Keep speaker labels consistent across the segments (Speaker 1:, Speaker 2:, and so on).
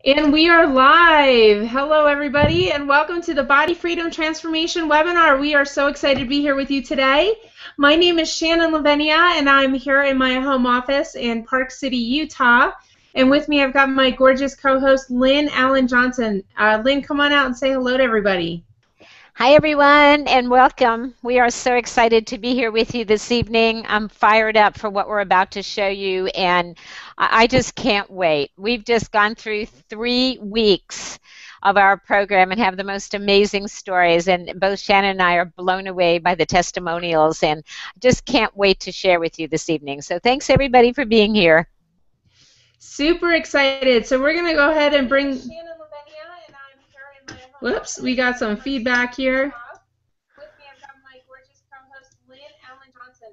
Speaker 1: And we are live. Hello, everybody, and welcome to the Body Freedom Transformation webinar. We are so excited to be here with you today. My name is Shannon Lavenia, and I'm here in my home office in Park City, Utah. And with me, I've got my gorgeous co-host, Lynn Allen Johnson. Lynn, come on out and say hello to everybody.
Speaker 2: Hi, everyone, and welcome. We are so excited to be here with you this evening. I'm fired up for what we're about to show you, and I just can't wait. We've just gone through 3 weeks of our program and have the most amazing stories, and both Shannon and I are blown away by the testimonials, and just can't wait to share with you this evening. So thanks, everybody, for being here.
Speaker 1: Super excited. So we're going to go ahead and bring... Whoops, we got some feedback here. With me, I've got my gorgeous co-host, Lynn Allen Johnson.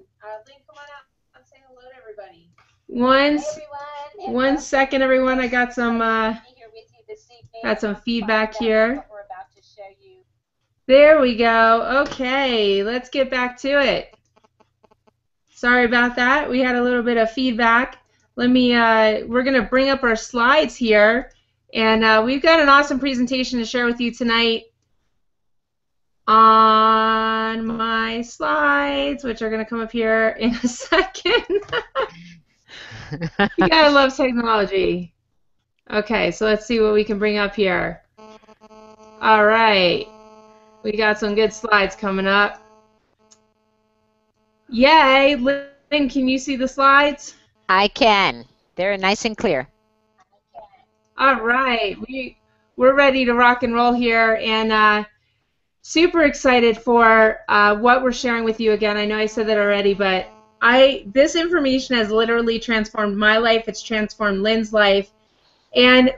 Speaker 1: Lynn, come on out and say hello to everybody. One second, everyone. I got some feedback here. There we go. Okay, let's get back to it. Sorry about that. We had a little bit of feedback. We're going to bring up our slides here. And we've got an awesome presentation to share with you tonight on my slides, which are going to come up here in a second. You gotta love technology. Okay, so let's see what we can bring up here. All right. We got some good slides coming up. Yay! Lynn, can you see the slides?
Speaker 2: I can. They're nice and clear.
Speaker 1: All right, we're ready to rock and roll here, and super excited for what we're sharing with you again. I know I said that already, but this information has literally transformed my life. It's transformed Lynn's life, and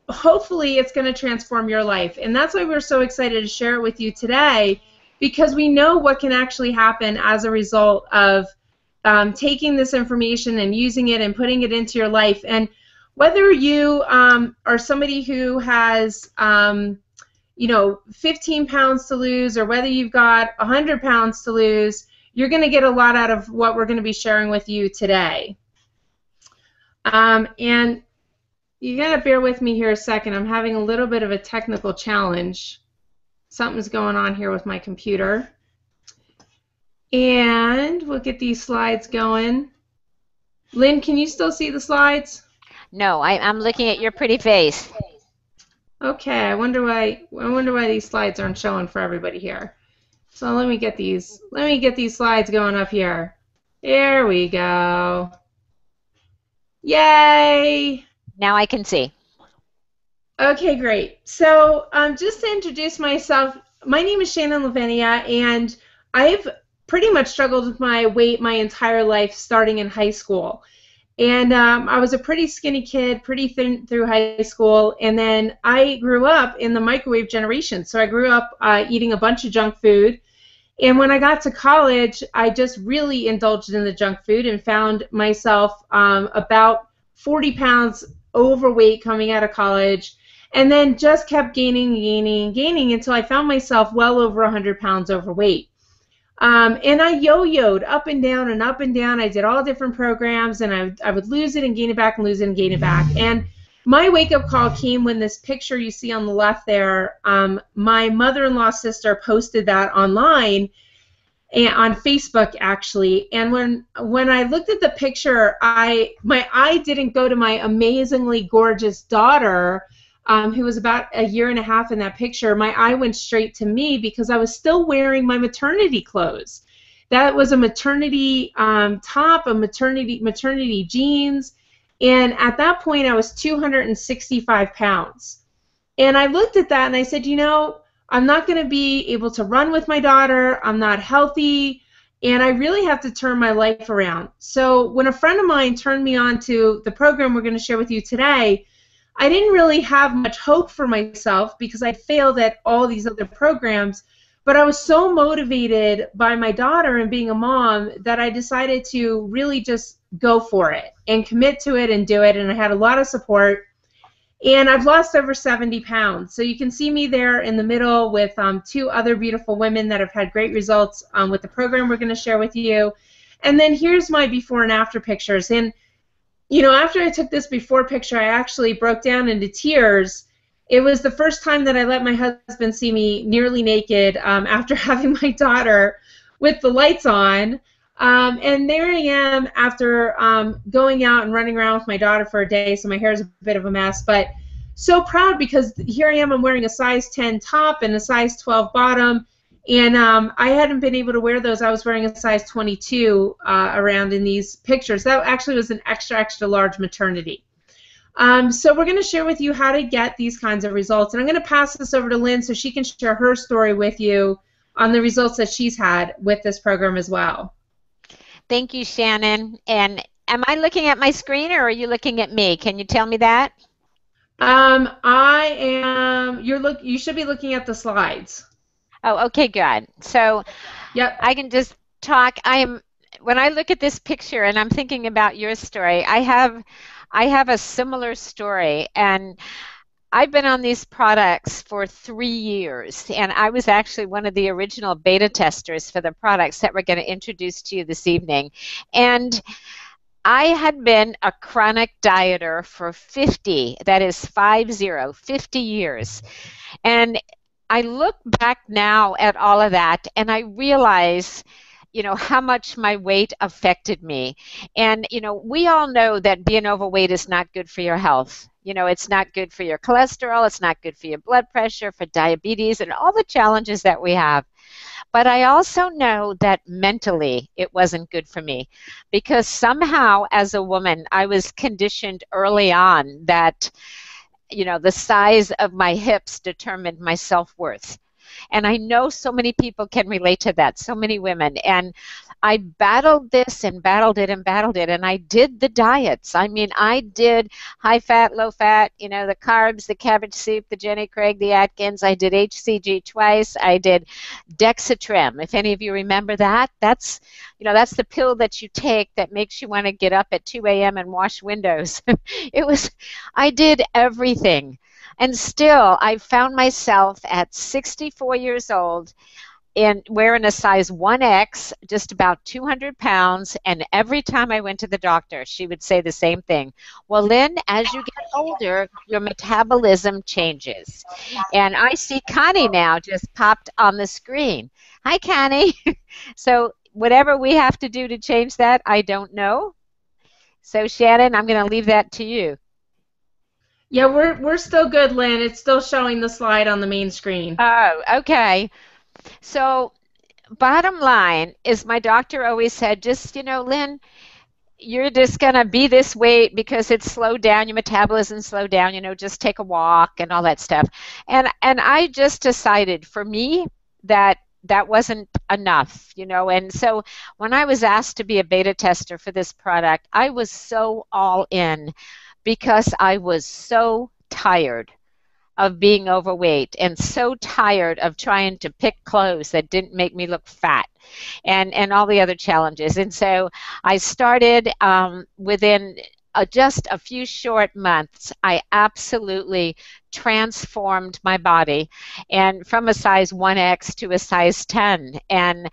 Speaker 1: hopefully it's going to transform your life. And that's why we're so excited to share it with you today, because we know what can actually happen as a result of taking this information and using it and putting it into your life. And whether you are somebody who has, 15 pounds to lose, or whether you've got 100 pounds to lose, you're going to get a lot out of what we're going to be sharing with you today. And you got to bear with me here a second. I'm having a little bit of a technical challenge. Something's going on here with my computer. And we'll get these slides going. Lynn, can you still see the slides?
Speaker 2: No, I'm looking at your pretty face.
Speaker 1: Okay, I wonder why these slides aren't showing for everybody here. So let me get these slides going up here. There we go. Yay!
Speaker 2: Now I can see.
Speaker 1: Okay, great. So just to introduce myself, my name is Shannon Lavenia, and I've pretty much struggled with my weight my entire life, starting in high school. And I was a pretty skinny kid, pretty thin through high school, and then I grew up in the microwave generation. So I grew up eating a bunch of junk food, and when I got to college, I just really indulged in the junk food and found myself about 40 pounds overweight coming out of college, and then just kept gaining until I found myself well over 100 pounds overweight. And I yo-yoed up and down and up and down. I did all different programs, and I would lose it and gain it back and lose it and gain it back. And my wake-up call came when this picture you see on the left there, my mother-in-law's sister posted that online, and on Facebook actually. And when I looked at the picture, my eye didn't go to my amazingly gorgeous daughter, who was about a year and a half in that picture. My eye went straight to me because I was still wearing my maternity clothes. That was a maternity top, a maternity jeans, and at that point I was 265 pounds. And I looked at that and I said, I'm not going to be able to run with my daughter. I'm not healthy, and I really have to turn my life around. So when a friend of mine turned me on to the program we're going to share with you today, I didn't really have much hope for myself because I failed at all these other programs, but I was so motivated by my daughter and being a mom that I decided to really just go for it and commit to it and do it, and I had a lot of support, and I've lost over 70 pounds. So you can see me there in the middle with 2 other beautiful women that have had great results with the program we're going to share with you. And then here's my before and after pictures. And after I took this before picture, I actually broke down into tears. It was the first time that I let my husband see me nearly naked after having my daughter with the lights on. And there I am after going out and running around with my daughter for a day, so my hair is a bit of a mess, but so proud because here I am, I'm wearing a size 10 top and a size 12 bottom, and I hadn't been able to wear those. I was wearing a size 22 around in these pictures. That actually was an extra, extra large maternity. So we're going to share with you how to get these kinds of results, and I'm going to pass this over to Lynn so she can share her story with you on the results that she's had with this program as well.
Speaker 2: Thank you, Shannon. And am I looking at my screen or are you looking at me? Can you tell me that?
Speaker 1: I am. You should be looking at the slides.
Speaker 2: Oh, okay, good. So,
Speaker 1: yep.
Speaker 2: I can just talk. When I look at this picture and I'm thinking about your story, I have a similar story, and I've been on these products for 3 years, and I was actually one of the original beta testers for the products that we're going to introduce to you this evening. And I had been a chronic dieter for 50 years. And I look back now at all of that, and I realize how much my weight affected me. And, we all know that being overweight is not good for your health. It's not good for your cholesterol, it's not good for your blood pressure, for diabetes, and all the challenges that we have. But I also know that mentally it wasn't good for me, because somehow as a woman I was conditioned early on that, the size of my hips determined my self-worth. And I know so many people can relate to that, so many women. And I battled this and battled it and battled it, and I did the diets. I mean, I did high fat, low fat, the carbs, the cabbage soup, the Jenny Craig, the Atkins. I did HCG twice. I did Dexatrim. If any of you remember that, that's the pill that you take that makes you want to get up at 2 a.m. and wash windows. I did everything. And still, I found myself at 64 years old and wearing a size 1X, just about 200 pounds, and every time I went to the doctor, she would say the same thing. Well, Lynn, as you get older, your metabolism changes. And I see Connie now just popped on the screen. Hi, Connie. So whatever we have to do to change that, I don't know. So, Shannon, I'm going to leave that to you.
Speaker 1: Yeah, we're still good, Lynn. It's still showing the slide on the main screen.
Speaker 2: Oh, okay. So bottom line is my doctor always said, just, Lynn, you're just going to be this weight because it's slowed down, your metabolism slowed down, just take a walk and all that stuff. And I just decided for me that wasn't enough, and so when I was asked to be a beta tester for this product, I was so all in because I was so tired of being overweight and so tired of trying to pick clothes that didn't make me look fat and all the other challenges. And so I started within just a few short months, I absolutely transformed my body, and from a size 1X to a size 10. And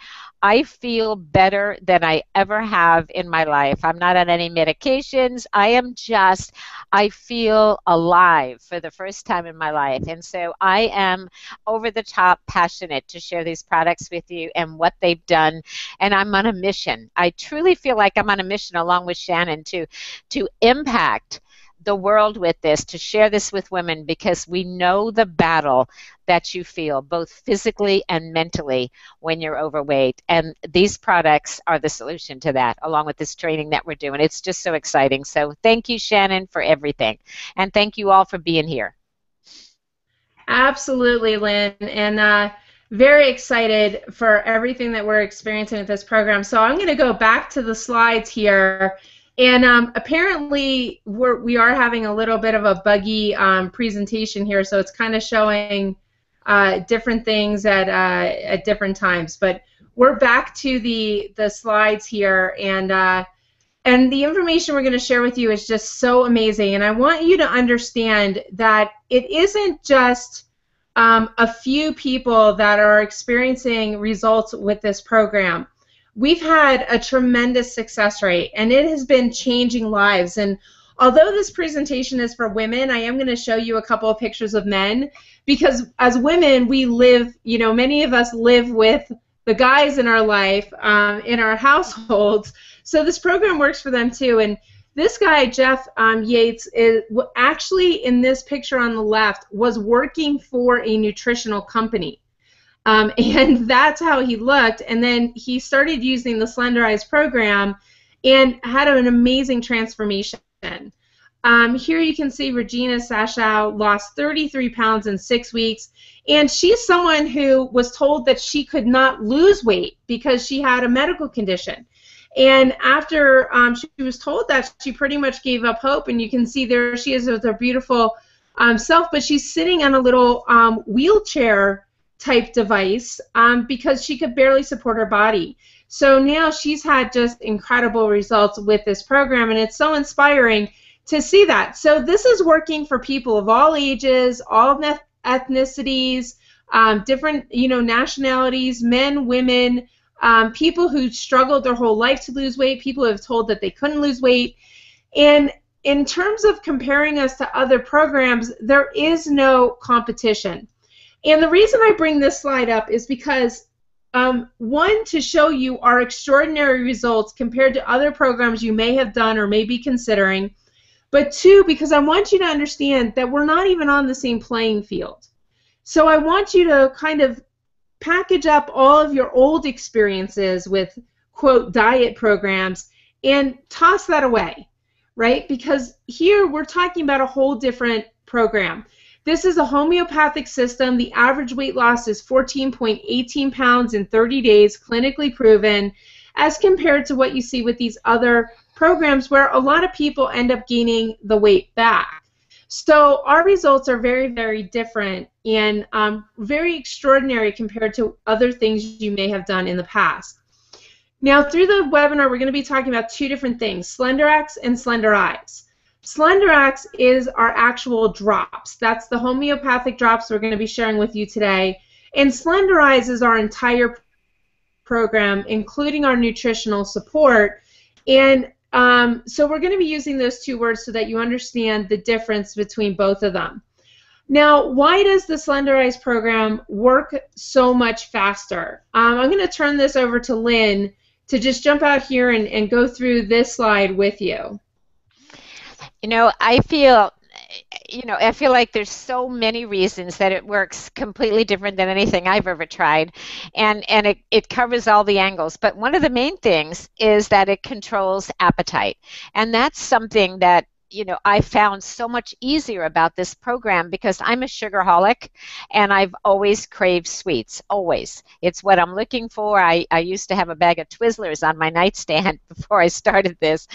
Speaker 2: I feel better than I ever have in my life. I'm not on any medications. I feel alive for the first time in my life. And so I am over the top passionate to share these products with you and what they've done. And I'm on a mission. I truly feel like I'm on a mission along with Shannon to impact the world with this, to share this with women, because we know the battle that you feel both physically and mentally when you're overweight, and these products are the solution to that, along with this training that we're doing. It's just so exciting. So thank you, Shannon, for everything, and thank you all for being here.
Speaker 1: Absolutely, Lynn, and very excited for everything that we're experiencing with this program. So I'm going to go back to the slides here. And apparently we are having a little bit of a buggy presentation here, so it's kind of showing different things at different times. But we're back to the slides here, and the information we're going to share with you is just so amazing. And I want you to understand that it isn't just a few people that are experiencing results with this program. we've had a tremendous success rate, and it has been changing lives. And although this presentation is for women, I am going to show you a couple of pictures of men, because as women, we live, you know, many of us live with the guys in our life, in our households. So this program works for them too. And this guy, Jeff Yates, is actually in this picture on the left was working for a nutritional company. And that's how he looked. And then he started using the Slenderize program and had an amazing transformation. Here you can see Regina Sashow lost 33 pounds in 6 weeks. And she's someone who was told that she could not lose weight because she had a medical condition. And after she was told that, she pretty much gave up hope. And you can see there she is with her beautiful self, but she's sitting on a little wheelchair type device because she could barely support her body. So now she's had just incredible results with this program, and it's so inspiring to see that. So this is working for people of all ages, all ethnicities, different, you know, nationalities, men, women, people who struggled their whole life to lose weight, people who have told that they couldn't lose weight. And in terms of comparing us to other programs, there is no competition. And the reason I bring this slide up is because, one, to show you our extraordinary results compared to other programs you may have done or may be considering, but two, because I want you to understand that we're not even on the same playing field. So I want you to kind of package up all of your old experiences with, quote, diet programs and toss that away, right? Because here we're talking about a whole different program. This is a homeopathic system. The average weight loss is 14.18 pounds in 30 days, clinically proven, as compared to what you see with these other programs where a lot of people end up gaining the weight back. So our results are very, very different and very extraordinary compared to other things you may have done in the past. Now, through the webinar, we're going to be talking about two different things, SlenderX and Slenderize. SlenderX is our actual drops. That's the homeopathic drops we're going to be sharing with you today. And Slenderize is our entire program, including our nutritional support. And so we're going to be using those two words so that you understand the difference between both of them. Now, why does the Slenderize program work so much faster? I'm going to turn this over to Lynn to just jump out here and go through this slide with you.
Speaker 2: You know, I feel like there's so many reasons that it works completely different than anything I've ever tried, and it covers all the angles. But one of the main things is that it controls appetite, and that's something that, you know, I found so much easier about this program because I'm a sugarholic and I've always craved sweets, always. It's what I'm looking for. I used to have a bag of Twizzlers on my nightstand before I started this,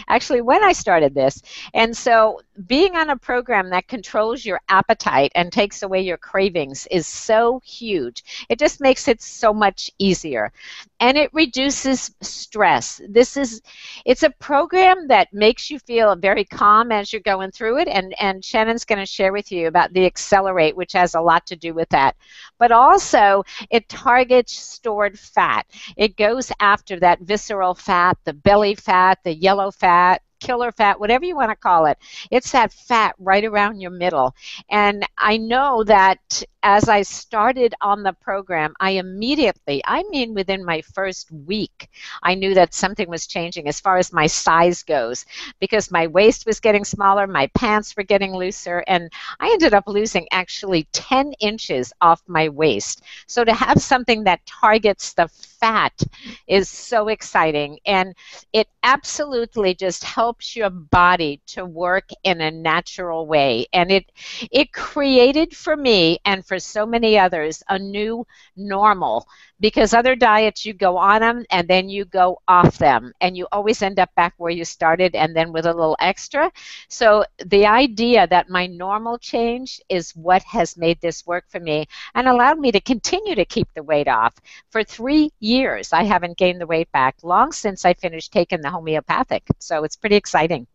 Speaker 2: actually when I started this. And so being on a program that controls your appetite and takes away your cravings is so huge. It just makes it so much easier. And it reduces stress. It's a program that makes you feel very calm as you're going through it, and Shannon's going to share with you about the Accelerate, which has a lot to do with that. But also, it targets stored fat. It goes after that visceral fat, the belly fat, the yellow fat, killer fat, whatever you want to call it. It's that fat right around your middle. And I know that as I started on the program, I immediately, I mean within my first week, I knew that something was changing as far as my size goes, because my waist was getting smaller, my pants were getting looser, and I ended up losing actually 10 inches off my waist. So to have something that targets the fat is so exciting, and it absolutely just helps your body to work in a natural way. And it created for me and for so many others a new normal, because other diets, you go on them and then you go off them and you always end up back where you started and then with a little extra. So the idea that my normal change is what has made this work for me and allowed me to continue to keep the weight off. For 3 years I haven't gained the weight back, long since I finished taking the homeopathic. So it's pretty exciting.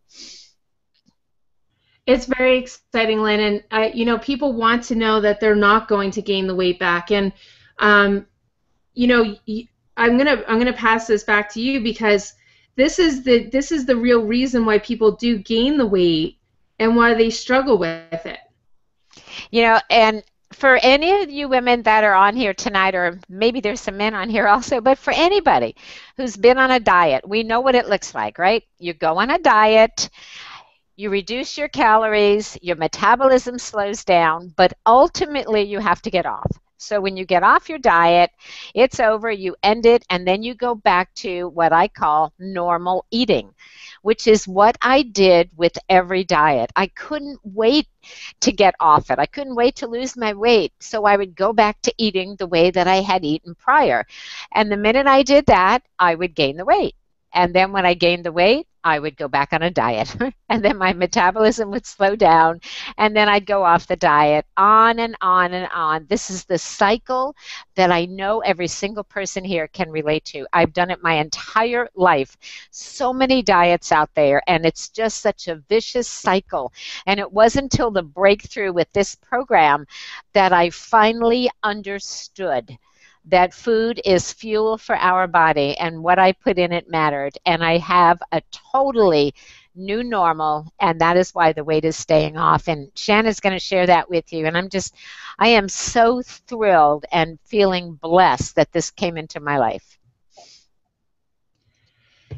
Speaker 1: It's very exciting, Lynn, and you know, people want to know that they're not going to gain the weight back. And you know, I'm gonna pass this back to you, because this is the real reason why people do gain the weight and why they struggle with it.
Speaker 2: And for any of you women that are on here tonight, or maybe there's some men on here also, but for anybody who's been on a diet, we know what it looks like, right? You go on a diet, you reduce your calories, your metabolism slows down, but ultimately you have to get off. So when you get off your diet, it's over, you end it, and then you go back to what I call normal eating, which is what I did with every diet. I couldn't wait to get off it. I couldn't wait to lose my weight. So I would go back to eating the way that I had eaten prior. And the minute I did that, I would gain the weight. And then when I gained the weight, I would go back on a diet. And then my metabolism would slow down. And then I'd go off the diet, on and on and on. This is the cycle that I know every single person here can relate to. I've done it my entire life. So many diets out there, and it's just such a vicious cycle. And it wasn't until the breakthrough with this program that I finally understood that food is fuel for our body, and what I put in it mattered. And I have a totally new normal, and that is why the weight is staying off. And Shanna's going to share that with you. And I am so thrilled and feeling blessed that this came into my life.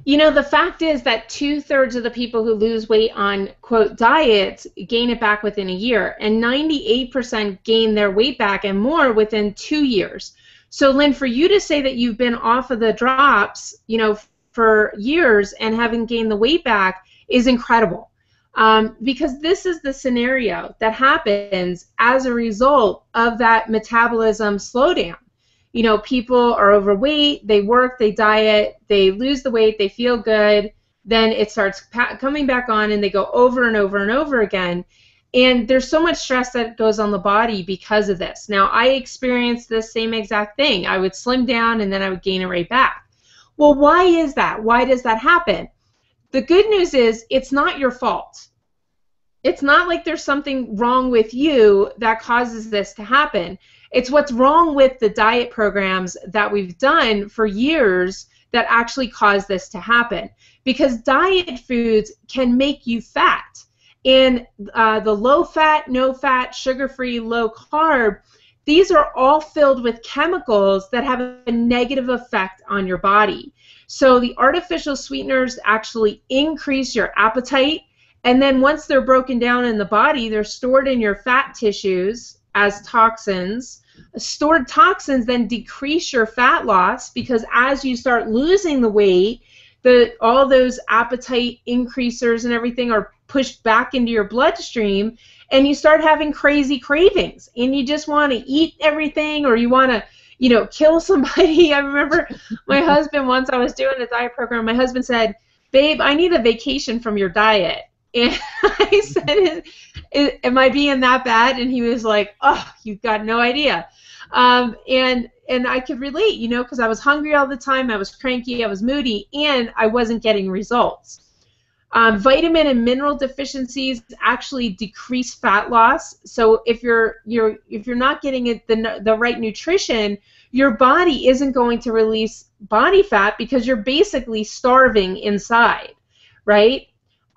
Speaker 1: The fact is that 2/3 of the people who lose weight on, quote, diets gain it back within a year, and 98% gain their weight back and more within 2 years. So, Lynn, for you to say that you've been off of the drops, for years and haven't gained the weight back is incredible, because this is the scenario that happens as a result of that metabolism slowdown. People are overweight, they work, they diet, they lose the weight, they feel good, then it starts coming back on, and they go over and over and over again. And there's so much stress that goes on the body because of this. Now, I experienced this same exact thing. I would slim down and then I would gain it right back. Well, why is that? Why does that happen? The good news is it's not your fault. It's not like there's something wrong with you that causes this to happen. It's what's wrong with the diet programs that we've done for years that actually cause this to happen. Because diet foods can make you fat. And the low-fat, no-fat, sugar-free, low-carb, these are all filled with chemicals that have a negative effect on your body. So the artificial sweeteners actually increase your appetite, and then once they're broken down in the body, they're stored in your fat tissues as toxins. Stored toxins then decrease your fat loss, because as you start losing the weight, all those appetite increasers and everything are pushed back into your bloodstream, and you start having crazy cravings, and you just want to eat everything, or you want to, kill somebody. I remember my husband, once I was doing a diet program, my husband said, "Babe, I need a vacation from your diet." And I said, "Am I being that bad?" And he was like, "Oh, you've got no idea." And I could relate, because I was hungry all the time, I was cranky, I was moody, and I wasn't getting results. Vitamin and mineral deficiencies actually decrease fat loss. So if you're not getting the right nutrition, your body isn't going to release body fat, because you're basically starving inside, right?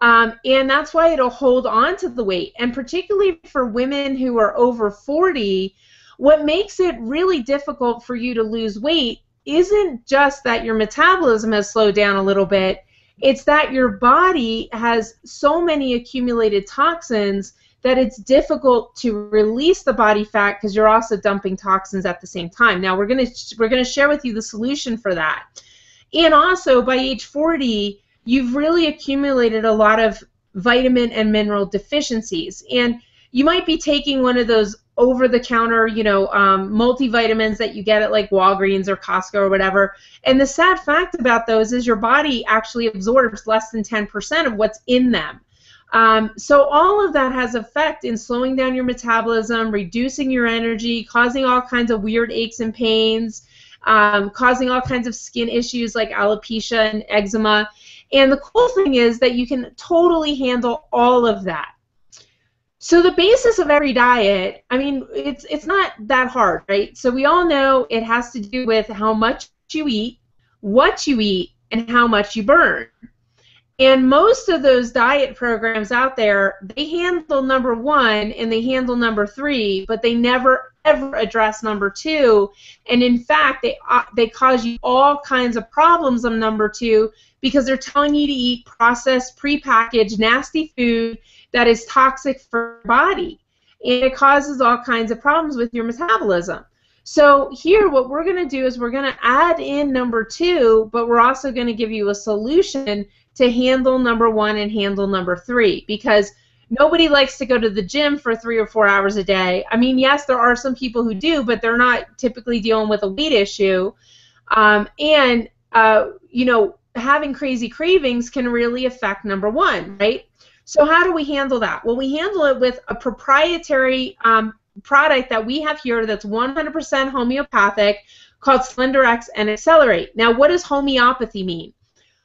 Speaker 1: And that's why it'll hold on to the weight. And particularly for women who are over 40, what makes it really difficult for you to lose weight isn't just that your metabolism has slowed down a little bit. It's that your body has so many accumulated toxins that it's difficult to release the body fat, because you're also dumping toxins at the same time. Now, we're gonna share with you the solution for that. And also, by age 40, you've really accumulated a lot of vitamin and mineral deficiencies. And you might be taking one of those over-the-counter, multivitamins that you get at like Walgreens or Costco or whatever. And the sad fact about those is your body actually absorbs less than 10% of what's in them. So all of that has effect in slowing down your metabolism, reducing your energy, causing all kinds of weird aches and pains, causing all kinds of skin issues like alopecia and eczema. And the cool thing is that you can totally handle all of that. So the basis of every diet, I mean, it's not that hard, right? So we all know it has to do with how much you eat, what you eat, and how much you burn. And most of those diet programs out there, they handle number 1 and they handle number 3, but they never ever address number 2. And in fact, they cause you all kinds of problems on number 2 because they're telling you to eat processed, prepackaged, nasty food that is toxic for your body. And it causes all kinds of problems with your metabolism. So here what we're going to do is we're going to add in number 2, but we're also going to give you a solution to handle number 1 and handle number 3, because nobody likes to go to the gym for 3 or 4 hours a day. I mean, yes, there are some people who do, but they're not typically dealing with a weight issue. You know, having crazy cravings can really affect number 1, right? So how do we handle that? Well, we handle it with a proprietary product that we have here that's 100% homeopathic called SlenderX and Accelerate. Now, what does homeopathy mean?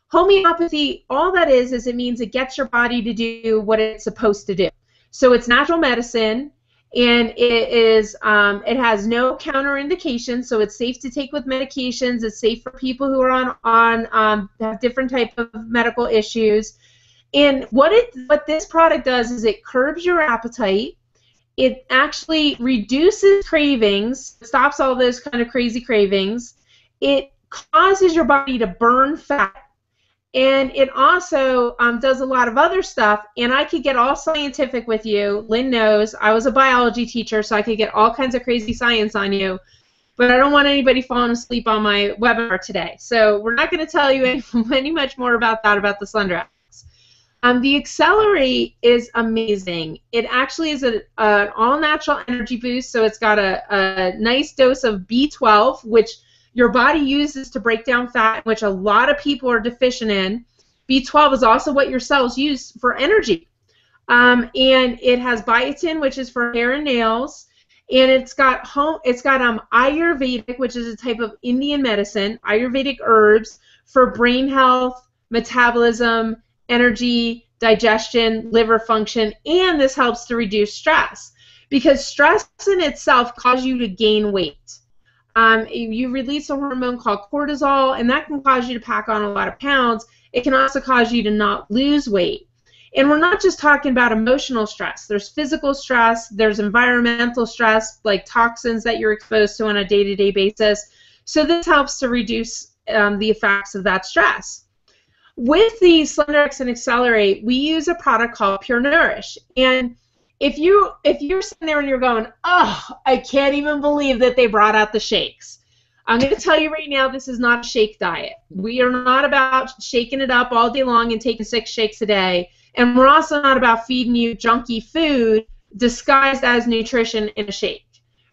Speaker 1: Homeopathy, all that is it means it gets your body to do what it's supposed to do. So it's natural medicine, and it has no counterindications, so it's safe to take with medications. It's safe for people who are have different type of medical issues. And what this product does is it curbs your appetite. It actually reduces cravings, stops all those kind of crazy cravings. It causes your body to burn fat. And it also does a lot of other stuff, and I could get all scientific with you. Lynn knows I was a biology teacher, so I could get all kinds of crazy science on you, but I don't want anybody falling asleep on my webinar today. So we're not going to tell you any much more about that, about the SlenderX. The Accelerate is amazing. It actually is an all-natural energy boost, so it's got a nice dose of B12, which your body uses to break down fat, which a lot of people are deficient in. B12 is also what your cells use for energy. And it has biotin, which is for hair and nails. And it's got Ayurvedic, which is a type of Indian medicine, Ayurvedic herbs for brain health, metabolism, energy, digestion, liver function, and this helps to reduce stress. Because stress in itself causes you to gain weight. You release a hormone called cortisol, and that can cause you to pack on a lot of pounds. It can also cause you to not lose weight. And we're not just talking about emotional stress. There's physical stress. There's environmental stress, like toxins that you're exposed to on a day-to-day basis. So this helps to reduce the effects of that stress. With the SlenderX and Accelerate, we use a product called Pure Nourish. And if you're sitting there and you're going, oh, I can't even believe that they brought out the shakes. I'm going to tell you right now, this is not a shake diet. We are not about shaking it up all day long and taking 6 shakes a day. And we're also not about feeding you junky food disguised as nutrition in a shake,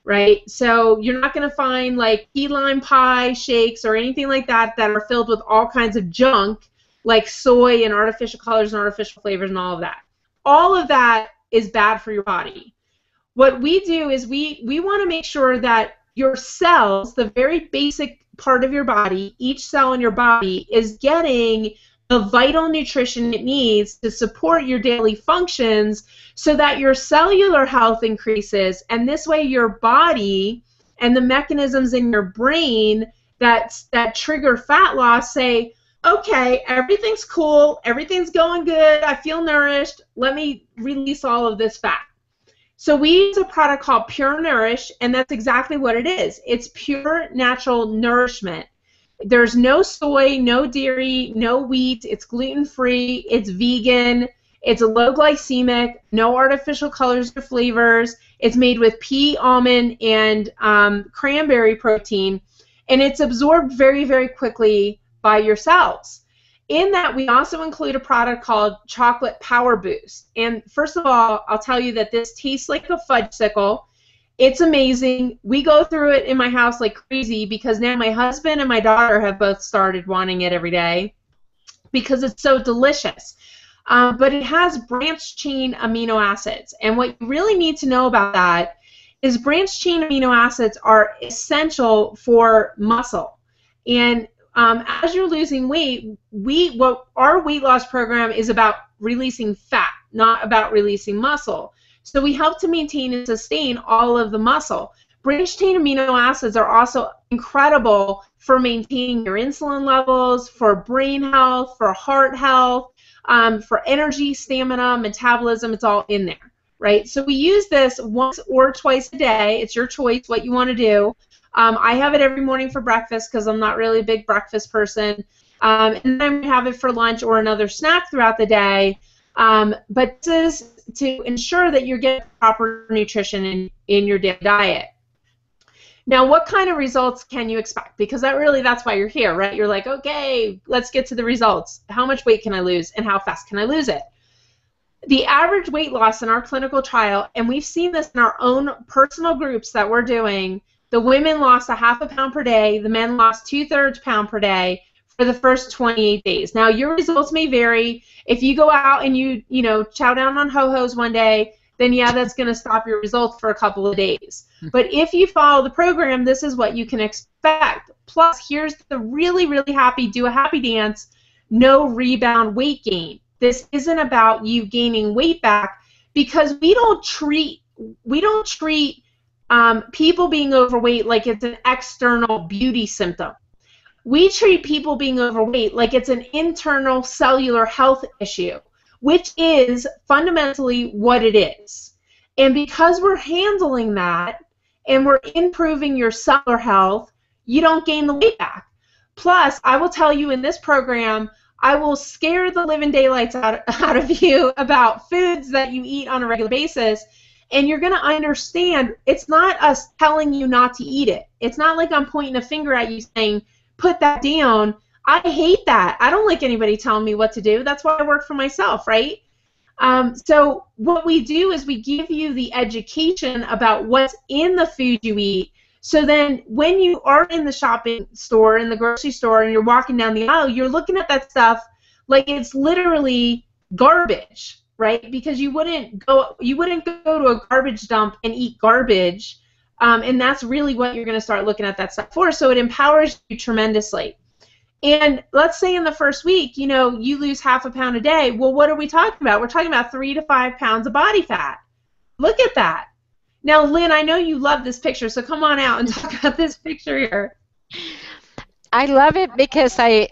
Speaker 1: right? So you're not going to find like key lime pie shakes or anything like that that are filled with all kinds of junk like soy and artificial colors and artificial flavors and all of that. All of that is bad for your body. What we do is we want to make sure that your cells, the very basic part of your body, each cell in your body is getting the vital nutrition it needs to support your daily functions so that your cellular health increases, and this way your body and the mechanisms in your brain that trigger fat loss say, okay, everything's cool, everything's going good, I feel nourished, let me release all of this fat. So we use a product called Pure Nourish, and that's exactly what it is. It's pure natural nourishment. There's no soy, no dairy, no wheat, it's gluten-free, it's vegan, it's low glycemic, no artificial colors or flavors, it's made with pea, almond, and cranberry protein, and it's absorbed very, very quickly by your cells. In that, we also include a product called Chocolate Power Boost. And first of all, I'll tell you that this tastes like a fudgesicle. It's amazing. We go through it in my house like crazy because now my husband and my daughter have both started wanting it every day because it's so delicious. But it has branched-chain amino acids. And what you really need to know about that is branched-chain amino acids are essential for muscle. And as you're losing weight, our weight loss program is about releasing fat, not about releasing muscle. So we help to maintain and sustain all of the muscle. Branched-chain amino acids are also incredible for maintaining your insulin levels, for brain health, for heart health, for energy, stamina, metabolism. It's all in there, right? So we use this once or twice a day. It's your choice what you want to do. I have it every morning for breakfast because I'm not really a big breakfast person. And then I have it for lunch or another snack throughout the day. But this is to ensure that you're getting proper nutrition in your daily diet. Now, what kind of results can you expect? Because that's why you're here, right? You're like, okay, let's get to the results. How much weight can I lose and how fast can I lose it? The average weight loss in our clinical trial, and we've seen this in our own personal groups that we're doing, the women lost 1/2 pound per day, the men lost 2/3 pound per day for the first 28 days. Now, your results may vary. If you go out and you chow down on ho-hos one day, then yeah, that's going to stop your results for a couple of days. But if you follow the program, this is what you can expect. Plus, here's the really, really happy, do a happy dance, no rebound weight gain. This isn't about you gaining weight back because we don't treat people being overweight like it's an external beauty symptom. We treat people being overweight like it's an internal cellular health issue, which is fundamentally what it is. And because we're handling that and we're improving your cellular health, you don't gain the weight back. Plus, I will tell you in this program, I will scare the living daylights out of you about foods that you eat on a regular basis, and you're going to understand it's not us telling you not to eat it. It's not like I'm pointing a finger at you saying, put that down. I hate that. I don't like anybody telling me what to do. That's why I work for myself, right? So what we do is we give you the education about what's in the food you eat. So then when you are in the shopping store, in the grocery store, and you're walking down the aisle, you're looking at that stuff like it's literally garbage, right? Because you wouldn't go to a garbage dump and eat garbage. And that's really what you're going to start looking at that stuff for. So it empowers you tremendously. And let's say in the first week, you lose 1/2 pound a day. Well, what are we talking about? We're talking about 3 to 5 pounds of body fat. Look at that. Now, Lynn, I know you love this picture, so come on out and talk about this picture here.
Speaker 2: I love it because I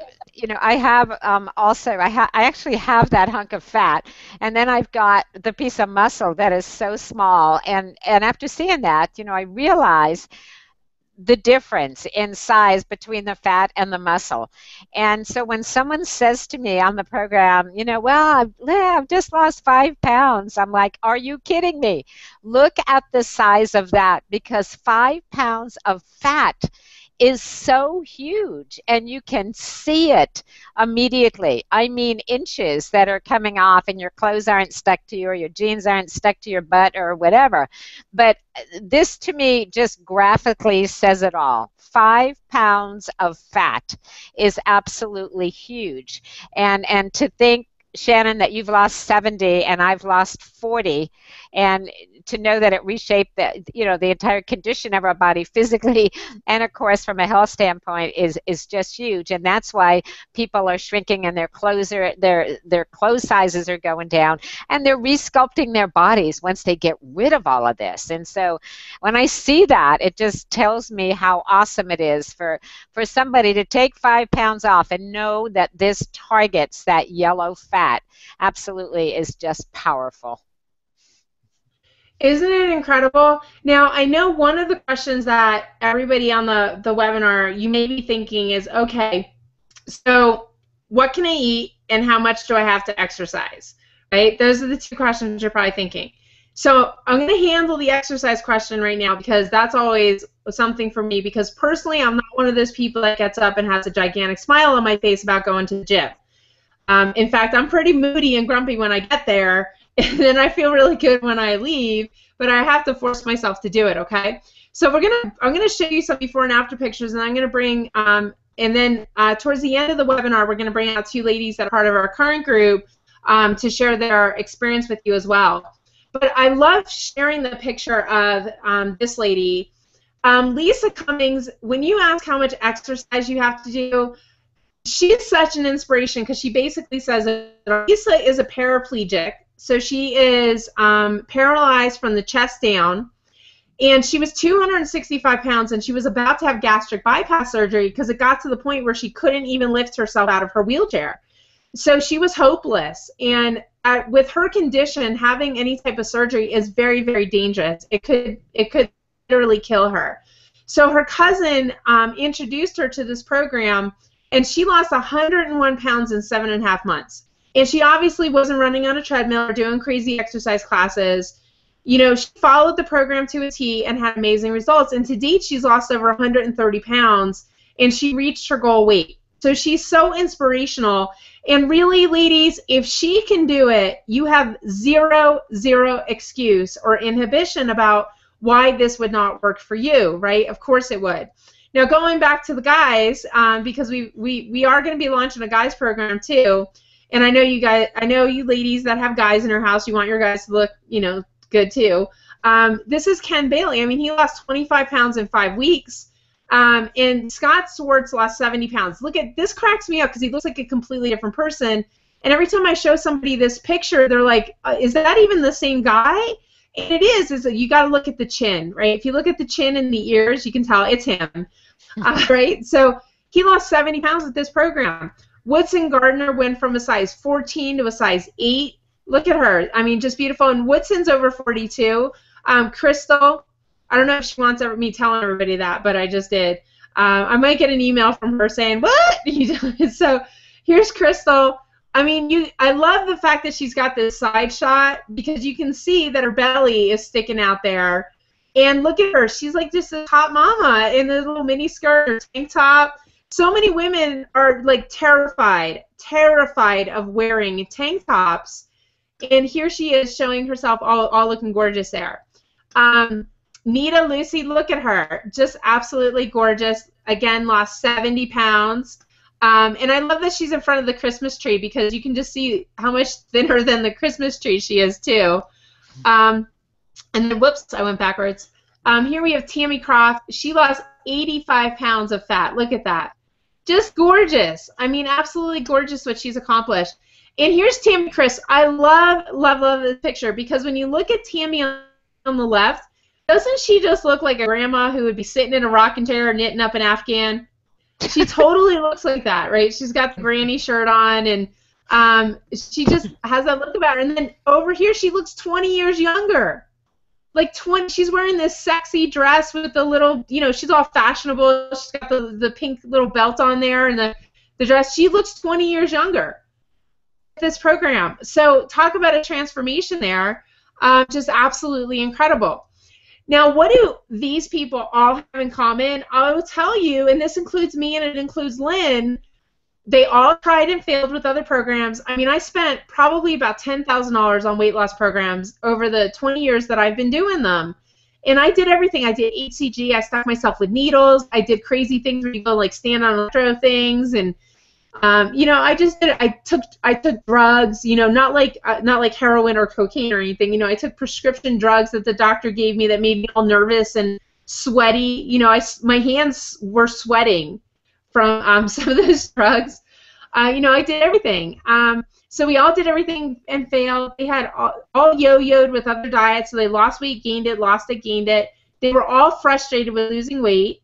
Speaker 2: have I actually have that hunk of fat, and then I've got the piece of muscle that is so small, and after seeing that, I realize the difference in size between the fat and the muscle. And so when someone says to me on the program, well, I've just lost 5 pounds, I'm like, are you kidding me? Look at the size of that, because 5 pounds of fat is so huge, and you can see it immediately. I mean, inches that are coming off, and your clothes aren't stuck to you, or your jeans aren't stuck to your butt, or whatever. But this, to me, just graphically says it all. 5 pounds of fat is absolutely huge. And to think, Shannon, that you've lost 70 and I've lost 40, and to know that it reshaped the entire condition of our body physically and of course from a health standpoint is just huge. And that's why people are shrinking, and their clothes sizes are going down, and they're resculpting their bodies once they get rid of all of this. And so when I see that, it just tells me how awesome it is for somebody to take 5 pounds off and know that this targets that yellow fat. Absolutely is just powerful.
Speaker 1: Isn't it incredible? Now, I know one of the questions that everybody on the webinar, you may be thinking is, okay, so what can I eat and how much do I have to exercise, right? Those are the 2 questions you're probably thinking. So I'm going to handle the exercise question right now, because that's always something for me, because personally I'm not one of those people that gets up and has a gigantic smile on my face about going to the gym. In fact, I'm pretty moody and grumpy when I get there, and then I feel really good when I leave, but I have to force myself to do it, okay? So I'm gonna show you some before and after pictures, and I'm gonna bring, and then towards the end of the webinar, we're gonna bring out 2 ladies that are part of our current group to share their experience with you as well. But I love sharing the picture of this lady. Lisa Cummings, when you ask how much exercise you have to do, she's such an inspiration, because she basically says that Lisa is a paraplegic, so she is paralyzed from the chest down, And she was 265 pounds, and she was about to have gastric bypass surgery because it got to the point where she couldn't even lift herself out of her wheelchair. So she was hopeless. And with her condition, having any type of surgery is very, very dangerous. It could literally kill her. So her cousin introduced her to this program, and she lost 101 pounds in 7.5 months. And she obviously wasn't running on a treadmill or doing crazy exercise classes. You know, she followed the program to a T and had amazing results. And to date, she's lost over 130 pounds, and she reached her goal weight. So she's so inspirational. And really, ladies, if she can do it, you have zero excuse or inhibition about why this would not work for you, right? Of course it would. Now, going back to the guys, because we are going to be launching a guys program too. And I know you ladies that have guys in your house, you want your guys to look, you know, good too. This is Ken Bailey. I mean, he lost 25 pounds in 5 weeks. And Scott Swartz lost 70 pounds. Look at this, cracks me up because he looks like a completely different person. And every time I show somebody this picture, they're like, is that even the same guy? And it is that you got to look at the chin, right? If you look at the chin and the ears, you can tell it's him, right? So he lost 70 pounds with this program. Woodson Gardner went from a size 14 to a size 8. Look at her. I mean, just beautiful. And Woodson's over 42. Crystal, I don't know if she wants me telling everybody that, but I just did. I might get an email from her saying, what? So here's Crystal. I mean, I love the fact that she's got this side shot because you can see that her belly is sticking out there. And look at her. She's like just a hot mama in a little mini skirt or tank top. So many women are like terrified of wearing tank tops. And here she is showing herself all looking gorgeous there. Nita Lucy, look at her. Just absolutely gorgeous. Again, lost 70 pounds. And I love that she's in front of the Christmas tree because you can just see how much thinner than the Christmas tree she is, too. And then, whoops, I went backwards. Here we have Tammy Croft. She lost 85 pounds of fat. Look at that. Just gorgeous. I mean, absolutely gorgeous what she's accomplished. And here's Tammy Chris. I love this picture because when you look at Tammy on the left, doesn't she just look like a grandma who would be sitting in a rocking chair knitting up an Afghan? She totally looks like that, right? She's got the granny shirt on, and she just has that look about her. And then over here, she looks 20 years younger. Like 20, she's wearing this sexy dress with the little, you know, she's all fashionable. She's got the pink little belt on there and the dress. She looks 20 years younger. This program. So talk about a transformation there. Just absolutely incredible. Now, what do these people all have in common? I will tell you, and this includes me and it includes Lynn, they all tried and failed with other programs. I mean, I spent probably about $10,000 on weight loss programs over the 20 years that I've been doing them. And I did everything. I did HCG. I stuck myself with needles. I did crazy things where you go like stand on electro things, and you know, I just did it. I took drugs. You know, not like heroin or cocaine or anything. You know, I took prescription drugs that the doctor gave me that made me all nervous and sweaty. You know, my hands were sweating from some of those drugs. You know, I did everything. So we all did everything and failed. They had all yo-yoed with other diets, so they lost weight, gained it, lost it, gained it. They were all frustrated with losing weight.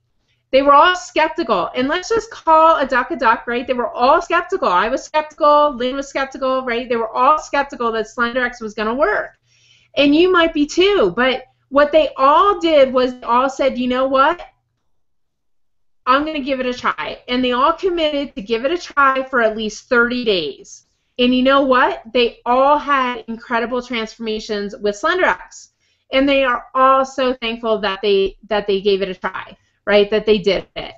Speaker 1: They were all skeptical. And let's just call a duck, right? They were all skeptical. I was skeptical. Lynn was skeptical, right? They were all skeptical that SlenderX was going to work. And you might be too. But what they all did was they all said, you know what? I'm going to give it a try. And they all committed to give it a try for at least 30 days. And you know what? They all had incredible transformations with SlenderX. And they are all so thankful that they gave it a try, right? That they did it.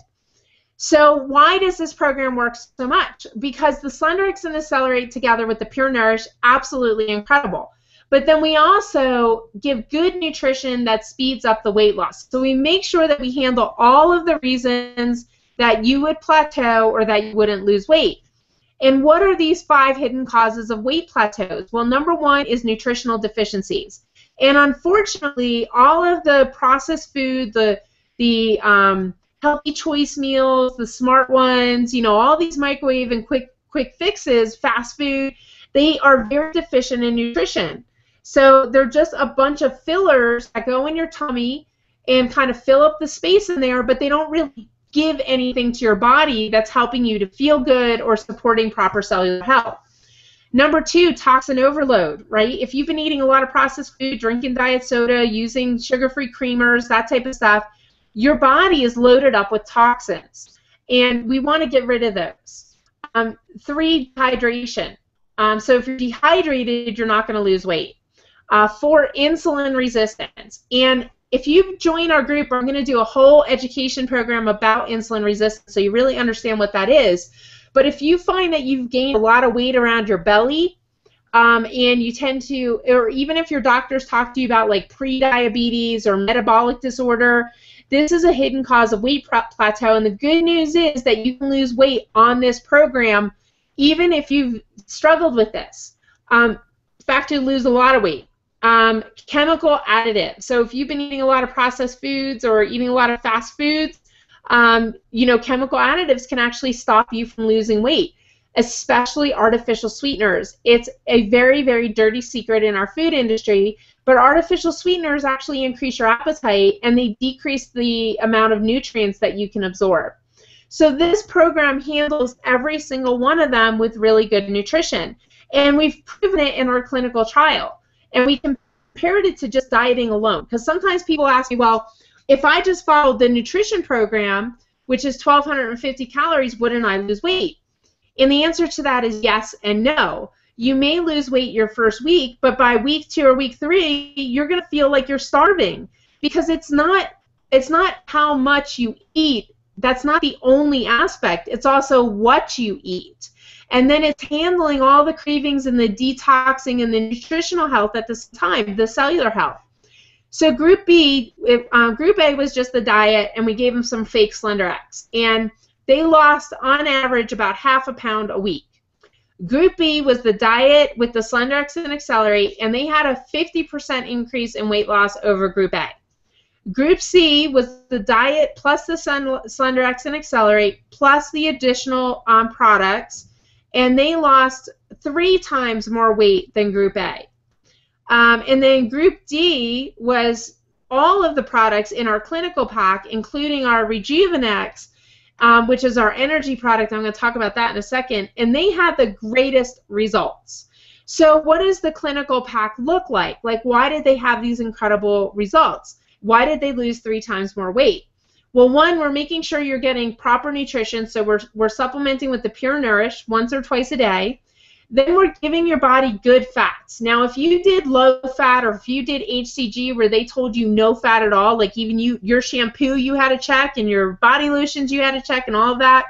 Speaker 1: So why does this program work so much? Because the SlenderX and the Accelerate together with the Pure Nourish, absolutely incredible. But then we also give good nutrition that speeds up the weight loss. So we make sure that we handle all of the reasons that you would plateau or that you wouldn't lose weight. And what are these 5 hidden causes of weight plateaus? Well, number 1 is nutritional deficiencies. And unfortunately, all of the processed food, the healthy choice meals, the smart ones, you know, all these microwave and quick fixes, fast food, they are very deficient in nutrition. So they're just a bunch of fillers that go in your tummy. and kind of fill up the space in there, but they don't really give anything to your body that's helping you to feel good or supporting proper cellular health. Number 2, toxin overload, right? If you've been eating a lot of processed food, drinking diet soda, using sugar-free creamers, that type of stuff, your body is loaded up with toxins, and we want to get rid of those. 3, hydration. So if you're dehydrated, you're not going to lose weight. 4, insulin resistance. And if you join our group, I'm going to do a whole education program about insulin resistance so you really understand what that is. But if you find that you've gained a lot of weight around your belly, and you tend to, or even if your doctors talk to you about like pre-diabetes or metabolic disorder, this is a hidden cause of weight plateau. And the good news is that you can lose weight on this program even if you've struggled with this. In fact, you lose a lot of weight. Chemical additives. So if you've been eating a lot of processed foods or eating a lot of fast foods, chemical additives can actually stop you from losing weight, especially artificial sweeteners. It's a very, very dirty secret in our food industry, but artificial sweeteners actually increase your appetite and they decrease the amount of nutrients that you can absorb. So this program handles every single one of them with really good nutrition, and we've proven it in our clinical trial. And we compared it to just dieting alone, because sometimes people ask me, well, if I just followed the nutrition program, which is 1,250 calories, wouldn't I lose weight? And the answer to that is yes and no. You may lose weight your first week, but by week 2 or week 3, you're going to feel like you're starving, because it's not how much you eat. That's not the only aspect. It's also what you eat. And then it's handling all the cravings and the detoxing and the nutritional health at the same time, the cellular health. So Group B, Group A was just the diet, and we gave them some fake SlenderX. And they lost, on average, about ½ a pound a week. Group B was the diet with the SlenderX and Accelerate, and they had a 50% increase in weight loss over Group A. Group C was the diet plus the SlenderX and Accelerate plus the additional products, and they lost 3 times more weight than Group A. And then Group D was all of the products in our clinical pack, including our Rejuvenex, which is our energy product. I'm going to talk about that in a second. And they had the greatest results. So what does the clinical pack look like? Like, why did they have these incredible results? Why did they lose 3 times more weight? Well, one, we're making sure you're getting proper nutrition, so we're supplementing with the Pure Nourish once or twice a day. Then we're giving your body good fats. Now, if you did low fat, or if you did HCG where they told you no fat at all, like even your shampoo you had to check, and your body lotions you had to check, and all of that,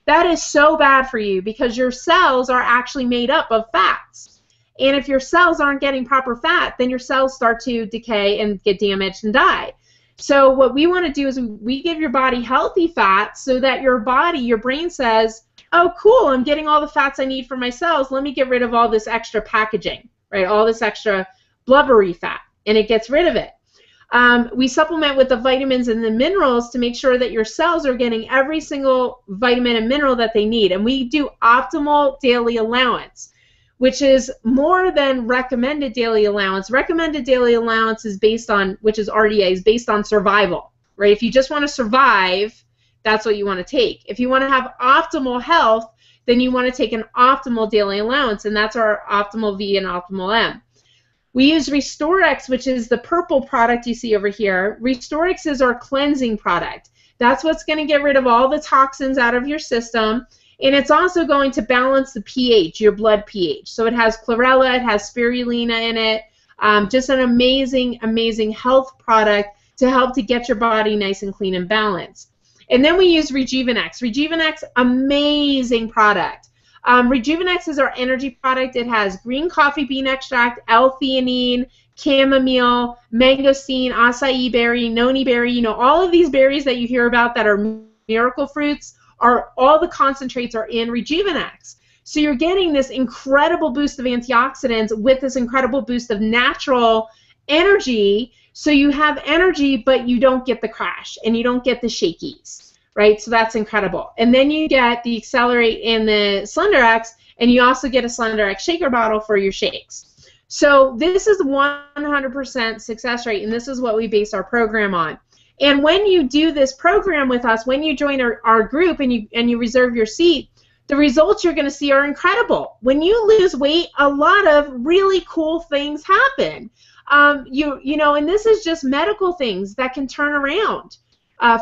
Speaker 1: that is so bad for you, because your cells are actually made up of fats. And if your cells aren't getting proper fat, then your cells start to decay and get damaged and die. So what we want to do is we give your body healthy fats so that your body, your brain says, oh, cool, I'm getting all the fats I need for my cells. Let me get rid of all this extra packaging, right? All this extra blubbery fat, and it gets rid of it. We supplement with the vitamins and the minerals to make sure that your cells are getting every single vitamin and mineral that they need. And we do optimal daily allowance, which is more than recommended daily allowance. Recommended daily allowance is based on, which is RDA, is based on survival, right? If you just want to survive, that's what you want to take. If you want to have optimal health, then you want to take an optimal daily allowance, and that's our Optimal V and Optimal M. We use RestoreX, which is the purple product you see over here. RestoreX is our cleansing product. That's what's going to get rid of all the toxins out of your system, and it's also going to balance the pH, your blood pH. So it has chlorella, it has spirulina in it, just an amazing, amazing health product to help to get your body nice and clean and balanced. And then we use Rejuvenex. Rejuvenex, amazing product. Rejuvenex is our energy product. It has green coffee bean extract, L-theanine, chamomile, mangosteen, acai berry, noni berry. You know, all of these berries that you hear about that are miracle fruits, all the concentrates are in Rejuvenex. So you're getting this incredible boost of antioxidants with this incredible boost of natural energy. So you have energy, but you don't get the crash, and you don't get the shakies, right? So that's incredible. And then you get the Accelerate and the SlenderX, and you also get a SlenderX shaker bottle for your shakes. So this is 100% success rate, and this is what we base our program on. And when you do this program with us, when you join our group and you reserve your seat, the results you're going to see are incredible. When you lose weight, a lot of really cool things happen. You know, and this is just medical things that can turn around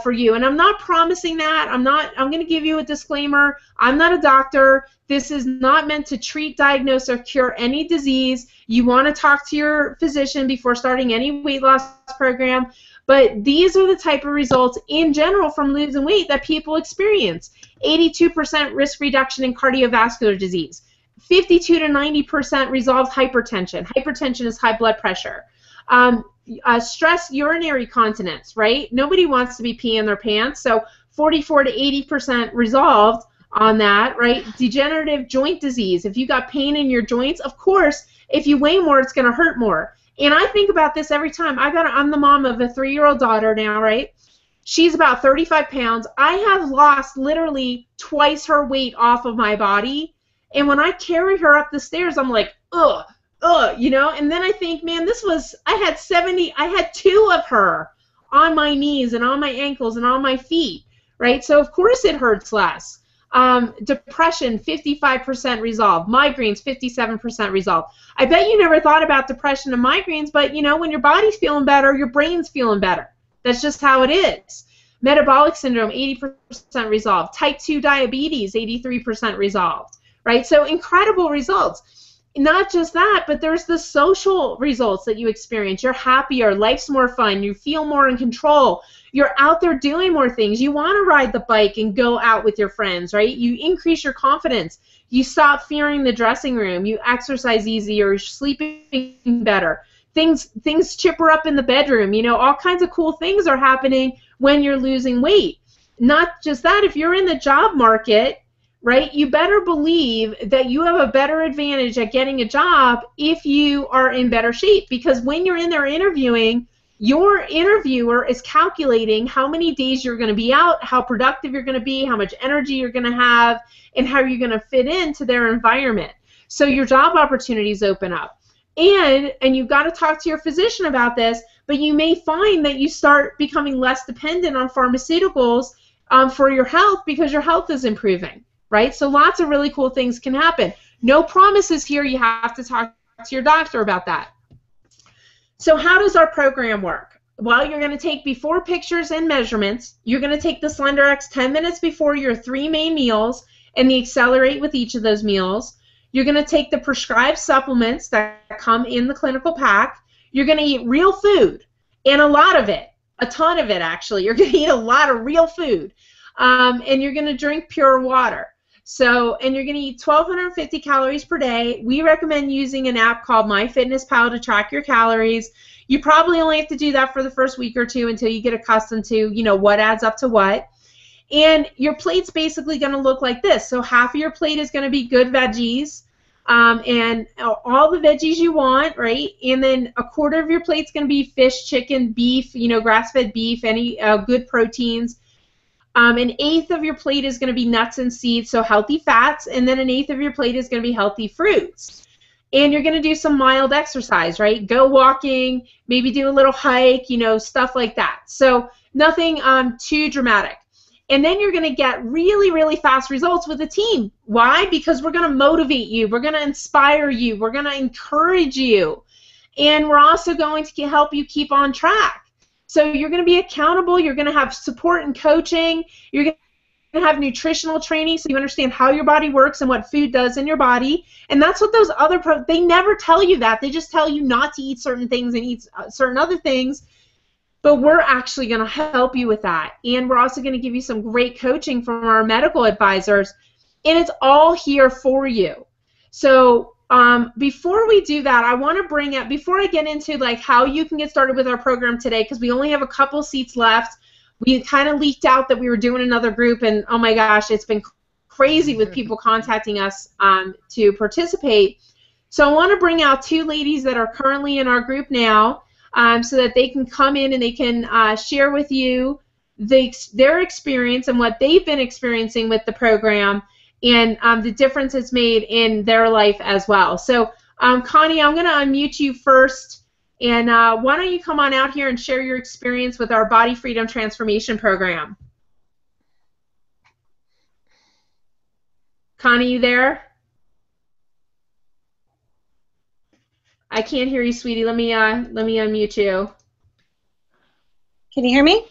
Speaker 1: for you. And I'm not promising that. I'm going to give you a disclaimer. I'm not a doctor. This is not meant to treat, diagnose, or cure any disease. You want to talk to your physician before starting any weight loss program. But these are the type of results in general from losing weight that people experience. 82% risk reduction in cardiovascular disease. 52 to 90% resolved hypertension. Hypertension is high blood pressure. Stress urinary continence, right? Nobody wants to be peeing their pants, so 44 to 80% resolved on that, right? Degenerative joint disease. If you got pain in your joints, of course, if you weigh more, it's going to hurt more. And I think about this every time. I'm the mom of a 3-year-old daughter now, right? She's about 35 pounds. I have lost literally twice her weight off of my body. And when I carry her up the stairs, I'm like, ugh, you know? And then I think, man, I had 2 of her on my knees and on my ankles and on my feet, right? So of course it hurts less. Depression, 55% resolved. Migraines, 57% resolved. I bet you never thought about depression and migraines, but you know, when your body's feeling better, your brain's feeling better. That's just how it is. Metabolic syndrome, 80% resolved. Type 2 diabetes, 83% resolved, right? So incredible results. Not just that, but there's the social results that you experience. You're happier, life's more fun, you feel more in control. You're out there doing more things. You want to ride the bike and go out with your friends, right? You increase your confidence. You stop fearing the dressing room. You exercise easier. You're sleeping better. Things chipper up in the bedroom. You know, all kinds of cool things are happening when you're losing weight. Not just that, if you're in the job market, right, you better believe that you have a better advantage at getting a job if you are in better shape. Because when you're in there interviewing, your interviewer is calculating how many days you're going to be out, how productive you're going to be, how much energy you're going to have, and how you're going to fit into their environment. So your job opportunities open up. And you've got to talk to your physician about this, but you may find that you start becoming less dependent on pharmaceuticals for your health because your health is improving, right? So lots of really cool things can happen. No promises here. You have to talk to your doctor about that. So how does our program work? Well, you're going to take before pictures and measurements. You're going to take the SlenderX 10 minutes before your 3 main meals and the Accelerate with each of those meals. You're going to take the prescribed supplements that come in the clinical pack. You're going to eat real food, and a lot of it, a ton of it actually. You're going to eat a lot of real food, and you're going to drink pure water. So, and you're going to eat 1,250 calories per day. We recommend using an app called MyFitnessPal to track your calories. You probably only have to do that for the first week or 2 until you get accustomed to, you know, what adds up to what. And your plate's basically going to look like this. So half of your plate is going to be good veggies, and all the veggies you want, right? And then a quarter of your plate's going to be fish, chicken, beef, you know, grass-fed beef, any good proteins. An eighth of your plate is going to be nuts and seeds, so healthy fats, and then an eighth of your plate is going to be healthy fruits. And you're going to do some mild exercise, right? Go walking, maybe do a little hike, you know, stuff like that. So nothing too dramatic. And then you're going to get really, really fast results with a team. Why? Because we're going to motivate you. We're going to inspire you. We're going to encourage you. And we're also going to help you keep on track. So you're going to be accountable. You're going to have support and coaching. You're going to have nutritional training so you understand how your body works and what food does in your body. And that's what those other they never tell you that. They just tell you not to eat certain things and eat certain other things. But we're actually going to help you with that. And we're also going to give you some great coaching from our medical advisors. And it's all here for you. So before we do that, I want to bring up, before I get into like how you can get started with our program today, because we only have a couple seats left. We kind of leaked out that we were doing another group, and oh my gosh, it's been crazy with people contacting us to participate. So I want to bring out 2 ladies that are currently in our group now, so that they can come in and they can share with you their experience and what they've been experiencing with the program, and the difference it's made in their life as well. So Connie, I'm going to unmute you first. And why don't you come on out here and share your experience with our Body Freedom Transformation Program? Connie, you there? I can't hear you, sweetie. Let me unmute you.
Speaker 3: Can you hear me?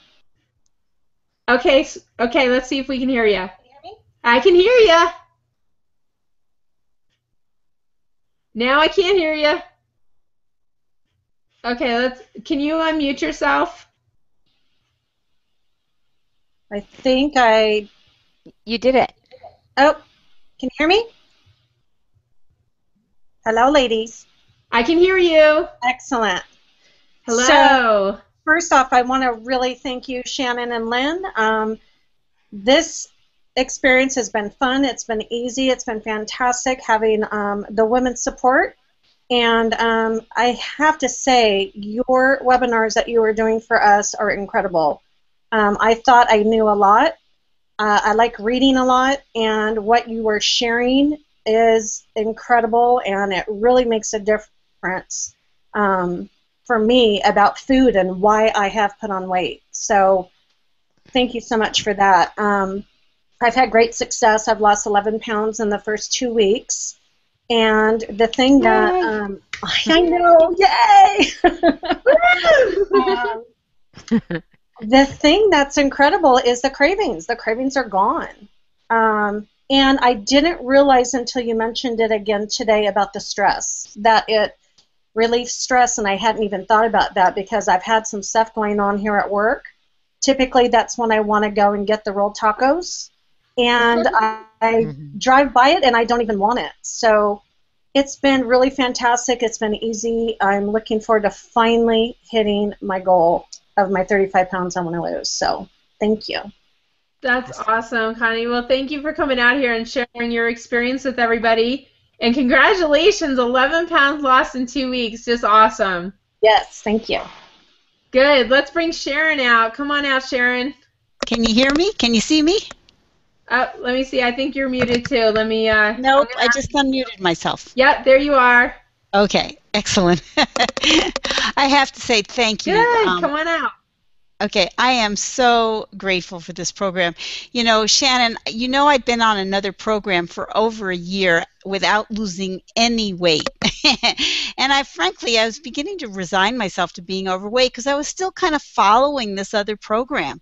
Speaker 1: Okay, let's see if we can hear you.
Speaker 3: Can you hear me?
Speaker 1: I can hear you. Now I can't hear you. Okay, can you unmute yourself?
Speaker 3: I think
Speaker 2: You did it.
Speaker 3: Oh, can you hear me? Hello, ladies.
Speaker 1: I can hear you.
Speaker 3: Excellent.
Speaker 1: Hello.
Speaker 3: So, first off, I want to really thank you, Shannon and Lynn. This experience has been fun. It's been easy. It's been fantastic having the women's support. And I have to say, your webinars that you were doing for us are incredible. I thought I knew a lot. I like reading a lot, and what you were sharing is incredible, and it really makes a difference for me about food and why I have put on weight. So thank you so much for that. I've had great success. I've lost 11 pounds in the first 2 weeks. And the thing that, I know, yay! The thing that's incredible is the cravings. The cravings are gone. And I didn't realize until you mentioned it again today about the stress, that it relieves stress, and I hadn't even thought about that because I've had some stuff going on here at work. Typically, that's when I want to go and get the rolled tacos. And I drive by it and I don't even want it. So it's been really fantastic. It's been easy. I'm looking forward to finally hitting my goal of my 35 pounds I want to lose. So thank you.
Speaker 1: That's awesome, Connie. Well, thank you for coming out here and sharing your experience with everybody. And congratulations, 11 pounds lost in 2 weeks. Just awesome.
Speaker 3: Yes, thank you.
Speaker 1: Good. Let's bring Sharon out. Come on out, Sharon.
Speaker 4: Can you hear me? Can you see me?
Speaker 1: Let me see. I think you're muted too. Let me.
Speaker 4: Nope, I just unmuted myself.
Speaker 1: Yep, there you are.
Speaker 4: Okay, excellent. I have to say thank you.
Speaker 1: Good. Come on out.
Speaker 4: Okay, I am so grateful for this program. You know, Shannon, you know I'd been on another program for over a year without losing any weight. And frankly, I was beginning to resign myself to being overweight because I was still kind of following this other program.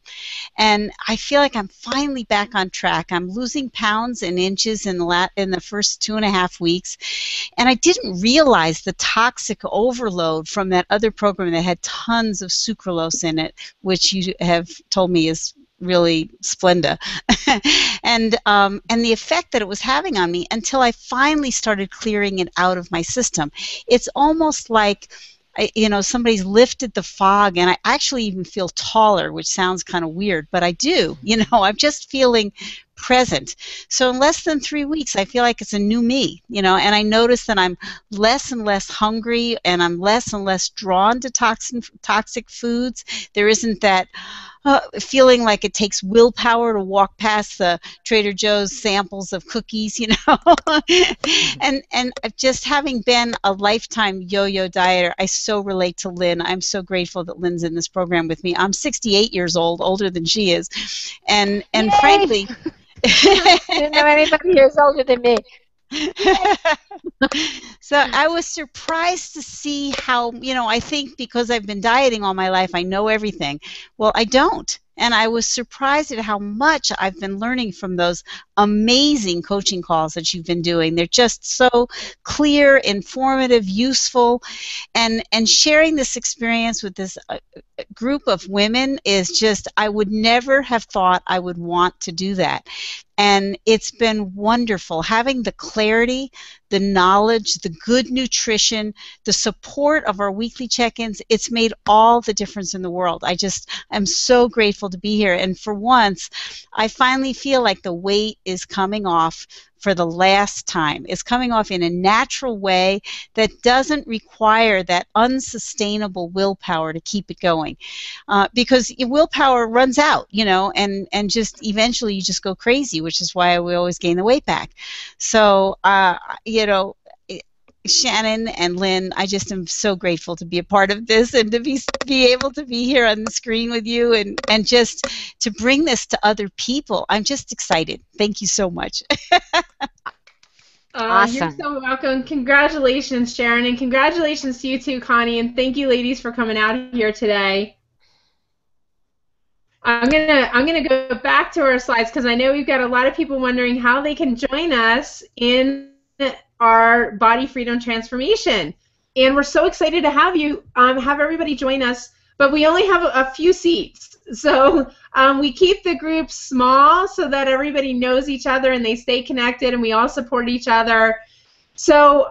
Speaker 4: And I feel like I'm finally back on track. I'm losing pounds and inches in the first 2.5 weeks. And I didn't realize the toxic overload from that other program that had tons of sucralose in it, which you have told me is really splenda, and the effect that it was having on me until I finally started clearing it out of my system. It's almost like, you know, somebody's lifted the fog, and I actually even feel taller, which sounds kind of weird, but I do. You know, I'm just feeling present. So in less than 3 weeks, I feel like it's a new me, you know, and I notice that I'm less and less hungry, and I'm less and less drawn to toxic foods. There isn't that feeling like it takes willpower to walk past the Trader Joe's samples of cookies, you know. and just having been a lifetime yo-yo dieter, I so relate to Lynn. I'm so grateful that Lynn's in this program with me. I'm 68 years old, older than she is. And frankly,
Speaker 2: I didn't know anybody here is older than me.
Speaker 4: So I was surprised to see how, you know, I think because I've been dieting all my life, I know everything. Well, I don't. And I was surprised at how much I've been learning from those amazing coaching calls that you've been doing. They're just so clear, informative, useful, and sharing this experience with this group of women is just, I would never have thought I would want to do that. And it's been wonderful having the clarity, the knowledge, the good nutrition, the support of our weekly check-ins. It's made all the difference in the world. I'm so grateful to be here. And for once, I finally feel like the weight is coming off for the last time. It's coming off in a natural way that doesn't require that unsustainable willpower to keep it going. Because willpower runs out, you know, and just eventually you just go crazy, which is why we always gain the weight back. So, you know, Shannon and Lynn, I just am so grateful to be a part of this and to be able to be here on the screen with you and just to bring this to other people. I'm just excited. Thank you so much.
Speaker 2: Awesome.
Speaker 1: You're so welcome. Congratulations, Sharon, and congratulations to you too, Connie, and thank you, ladies, for coming out here today. I'm gonna go back to our slides because I know we've got a lot of people wondering how they can join us in our Body Freedom Transformation, and we're so excited to have you have everybody join us. But we only have a few seats, so we keep the group small so that everybody knows each other and they stay connected and we all support each other. So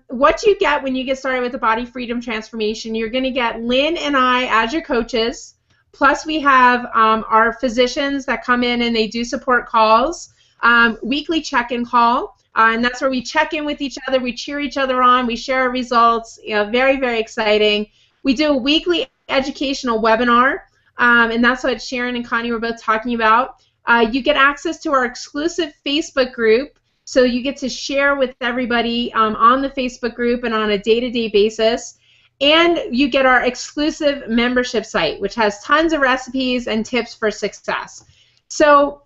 Speaker 1: what you get when you get started with the Body Freedom Transformation, you're going to get Lynn and I as your coaches. Plus, we have our physicians that come in and they do support calls, weekly check-in call, and that's where we check in with each other, we cheer each other on, we share our results. You know, very, very exciting. We do a weekly educational webinar, and that's what Sharon and Connie were both talking about. You get access to our exclusive Facebook group, so you get to share with everybody on the Facebook group and on a day-to-day basis. And you get our exclusive membership site, which has tons of recipes and tips for success. So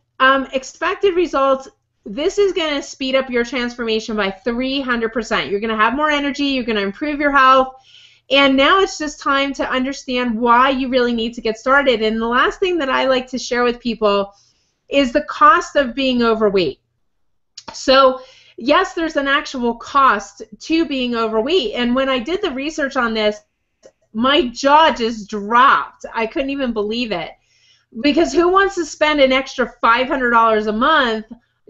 Speaker 1: expected results, this is going to speed up your transformation by 300%. You're going to have more energy, you're going to improve your health, and now it's just time to understand why you really need to get started. And the last thing that I like to share with people is the cost of being overweight. So yes, there's an actual cost to being overweight. And when I did the research on this, my jaw just dropped. I couldn't even believe it. Because who wants to spend an extra $500 a month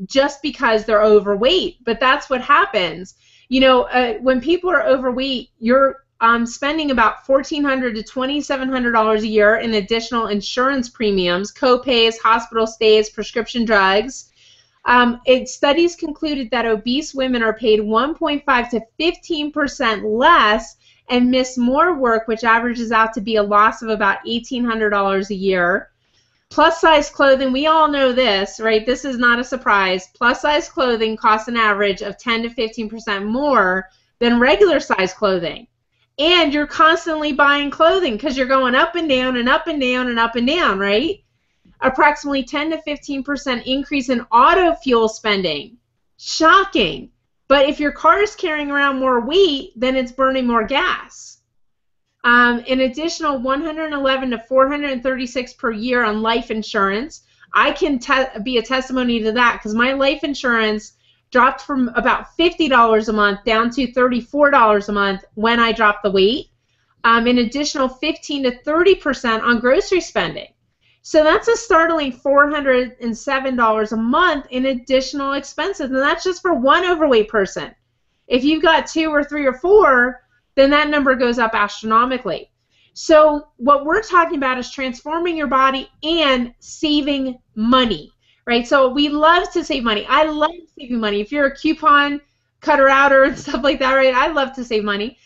Speaker 1: just because they're overweight? But that's what happens. You know, when people are overweight, you're spending about $1,400 to $2,700 a year in additional insurance premiums, co-pays, hospital stays, prescription drugs. Studies concluded that obese women are paid 1.5 to 15% less and miss more work, which averages out to be a loss of about $1,800 a year. Plus-size clothing, we all know this, right? This is not a surprise. Plus-size clothing costs an average of 10 to 15% more than regular-size clothing. And you're constantly buying clothing because you're going up and down and up and down and up and down, right? Approximately 10 to 15% increase in auto fuel spending. Shocking. But if your car is carrying around more weight, then it's burning more gas. An additional $111 to $436 per year on life insurance. I can be a testimony to that because my life insurance dropped from about $50 a month down to $34 a month when I dropped the weight. An additional 15 to 30% on grocery spending. So that's a startling $407 a month in additional expenses, and that's just for one overweight person. If you've got 2 or 3 or 4, then that number goes up astronomically. So what we're talking about is transforming your body and saving money, right? So we love to save money. I love saving money. If you're a coupon cutter outer and stuff like that, right? I love to save money.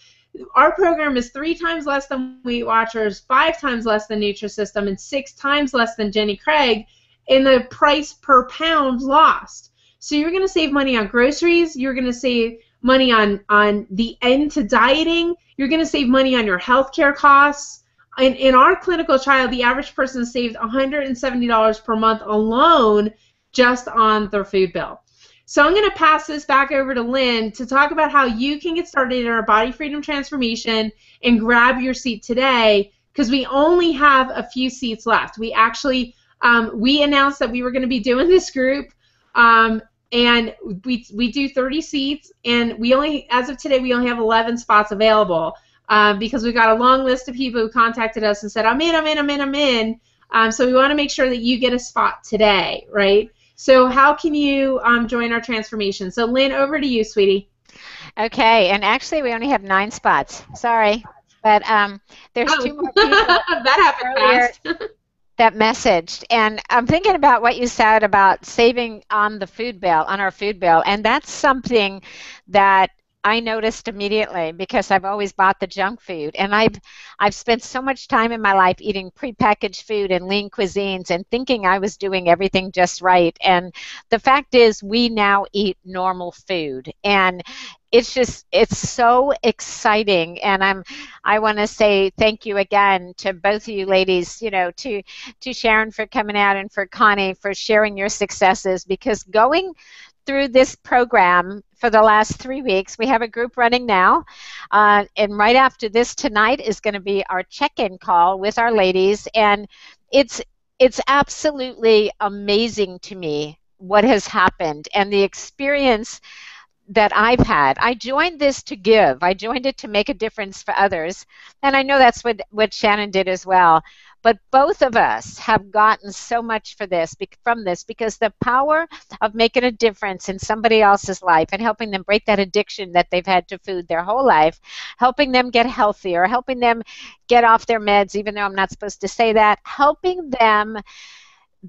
Speaker 1: Our program is 3 times less than Weight Watchers, 5 times less than Nutrisystem, and 6 times less than Jenny Craig in the price per pound lost. So you're going to save money on groceries. You're going to save money on the end to dieting. You're going to save money on your healthcare costs. In our clinical trial, the average person saved $170 per month alone just on their food bill. So I'm going to pass this back over to Lynn to talk about how you can get started in our Body Freedom Transformation and grab your seat today because we only have a few seats left. We actually, we announced that we were going to be doing this group and we do 30 seats and we only, as of today, we only have 11 spots available because we got a long list of people who contacted us and said, I'm in. So we want to make sure that you get a spot today, right? So how can you join our transformation? So Lynn, over to you, sweetie.
Speaker 2: Okay, and actually we only have 9 spots. Sorry, but there's 2 more people
Speaker 1: that happened fast.
Speaker 2: that messaged, and I'm thinking about what you said about saving on the food bill, on our food bill, and that's something that I noticed immediately because I've always bought the junk food, and I've spent so much time in my life eating prepackaged food and lean cuisines and thinking I was doing everything just right. And the fact is, we now eat normal food, and it's so exciting. And I want to say thank you again to both of you ladies, to Sharon for coming out and for Connie for sharing your successes, because going through this program for the last 3 weeks. We have a group running now, and right after this tonight is going to be our check-in call with our ladies, and it's absolutely amazing to me what has happened and the experience that I've had. I joined this to give. I joined it to make a difference for others, and I know that's what Shannon did as well. But both of us have gotten so much from this, because the power of making a difference in somebody else's life and helping them break that addiction that they've had to food their whole life, helping them get healthier, helping them get off their meds, even though I'm not supposed to say that, helping them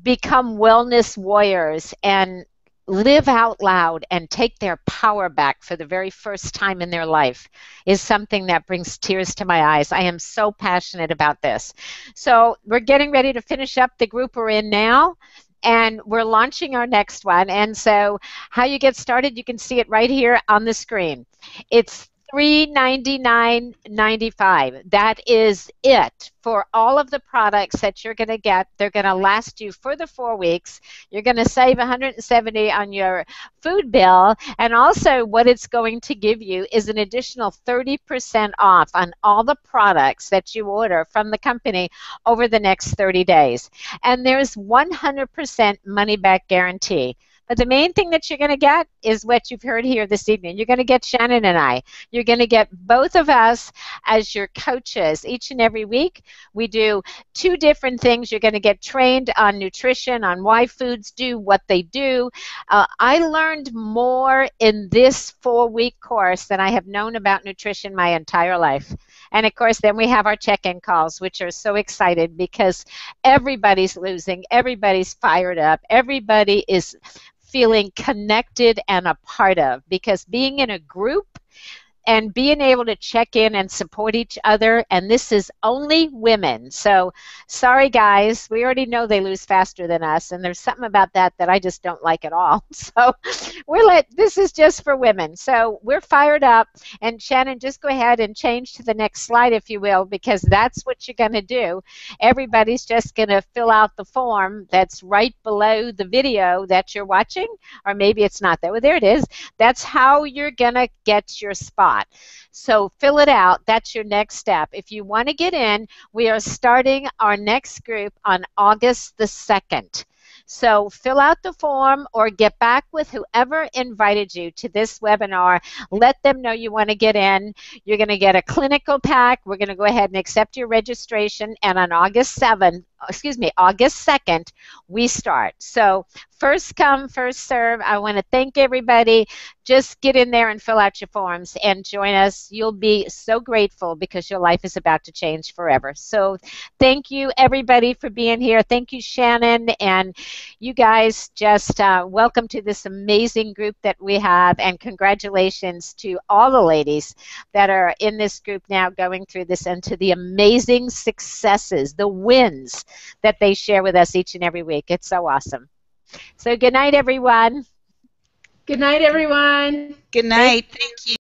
Speaker 2: become wellness warriors and live out loud and take their power back for the very first time in their life is something that brings tears to my eyes. I am so passionate about this. So we're getting ready to finish up the group we're in now, and we're launching our next one. And so how you get started, you can see it right here on the screen. It's $399.95. That is it for all of the products that you're going to get. They're going to last you for the 4 weeks. You're going to save $170 on your food bill, and also what it's going to give you is an additional 30% off on all the products that you order from the company over the next 30 days. And there's 100% money back guarantee. But the main thing that you're going to get is what you've heard here this evening. You're going to get Shannon and I. You're going to get both of us as your coaches each and every week. We do 2 different things. You're going to get trained on nutrition, on why foods do what they do. I learned more in this 4-week course than I have known about nutrition my entire life. And of course, then we have our check-in calls, which are so excited because everybody's losing, everybody's fired up, everybody is feeling connected and a part of, because being in a group and being able to check in and support each other, and this is only women. So sorry guys, we already know they lose faster than us, and there's something about that I just don't like at all. So this is just for women. So we're fired up, and Shannon, just go ahead and change to the next slide if you will, because that's what you're going to do. Everybody's just going to fill out the form that's right below the video that you're watching, or maybe it's not there. Well, there it is. That's how you're going to get your spot. So fill it out. That's your next step. If you want to get in, we are starting our next group on August the 2nd. So fill out the form or get back with whoever invited you to this webinar. Let them know you want to get in. You're going to get a clinical pack. We're going to go ahead and accept your registration. And on August 2nd, we start. So first come, first serve. I want to thank everybody. Just get in there and fill out your forms and join us. You'll be so grateful because your life is about to change forever. So thank you, everybody, for being here. Thank you, Shannon. And you guys, just welcome to this amazing group that we have. And congratulations to all the ladies that are in this group now going through this, and to the amazing successes, the wins that they share with us each and every week. It's so awesome. So good night, everyone.
Speaker 1: Good night, everyone.
Speaker 4: Good night. Thank you.